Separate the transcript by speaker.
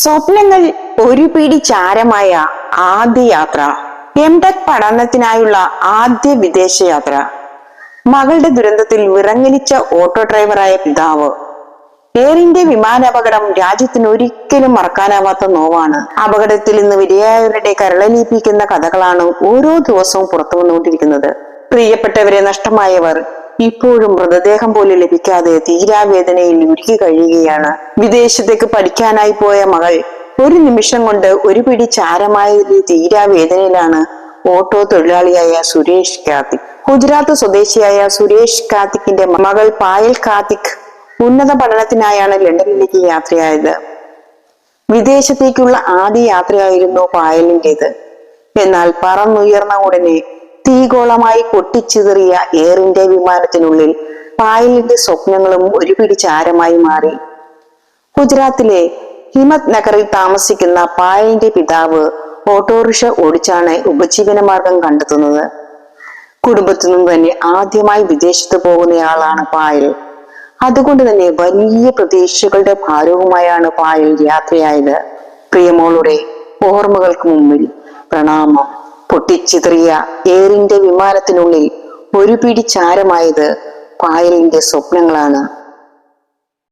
Speaker 1: സ്വപ്നങ്ങൾ ഒരു പിടി ചാരമായ ആദ്യ യാത്ര. എംടെക് പഠനത്തിനായുള്ള ആദ്യ വിദേശയാത്ര. മകളുടെ ദുരന്തത്തിൽ വിറങ്ങലിച്ച ഓട്ടോ ഡ്രൈവറായ പിതാവ്. എയർ ഇന്ത്യ വിമാനാപകടം രാജ്യത്തിന് ഒരിക്കലും മറക്കാനാവാത്ത നോവാണ്. അപകടത്തിൽ നിന്ന് വിധേയരുടെ കരളലിയിപ്പിക്കുന്ന കഥകളാണ് ഓരോ ദിവസവും പുറത്തു വന്നുകൊണ്ടിരിക്കുന്നത്. പ്രിയപ്പെട്ടവരെ നഷ്ടമായവർ ഇപ്പോഴും മൃതദേഹം പോലും ലഭിക്കാതെ തീരാവേദനയിൽ ഉരുകി കഴിയുകയാണ്. വിദേശത്തേക്ക് പഠിക്കാനായി പോയ മകൾ ഒരു നിമിഷം കൊണ്ട് ഒരു പിടി ചാരമായ തീരാവേദനയിലാണ് ഓട്ടോ തൊഴിലാളിയായ സുരേഷ് കാർത്തിക്. ഗുജറാത്ത് സ്വദേശിയായ സുരേഷ് കാർത്തിക്കിന്റെ മകൾ പായൽ കാർത്തിക് ഉന്നത പഠനത്തിനായാണ് ലണ്ടനിലേക്ക് യാത്രയായത്. വിദേശത്തേക്കുള്ള ആദ്യ യാത്രയായിരുന്നു പായലിൻ്റെത്. എന്നാൽ പറന്നുയർന്ന ഉടനെ തീഗോളമായി പൊട്ടിച്ചിതറിയ എയർ ഇന്ത്യ വിമാനത്തിനുള്ളിൽ പായലിന്റെ സ്വപ്നങ്ങളും ഒരു പിടി ചാരമായി മാറി. ഗുജറാത്തിലെ ഹിമത് നഗറിൽ താമസിക്കുന്ന പായലിന്റെ പിതാവ് ഓട്ടോറിക്ഷ ഓടിച്ചാണ് ഉപജീവനമാർഗം കണ്ടെത്തുന്നത്. കുടുംബത്തിൽ നിന്ന് തന്നെ ആദ്യമായി വിദേശത്ത് പോകുന്നയാളാണ് പായൽ. അതുകൊണ്ട് തന്നെ വലിയ പ്രതീക്ഷകളുടെ ഭാരവുമായാണ് പായൽ യാത്രയായത്. പ്രിയമോളുടെ ഓർമ്മകൾക്ക് മുമ്പിൽ പ്രണാമം. പൊട്ടിച്ചിതറിയ എയർ ഇന്ത്യ വിമാനത്തിനുള്ളിൽ ഒരു പിടി ചാരമായത് പായലിന്റെ സ്വപ്നങ്ങളാണ്.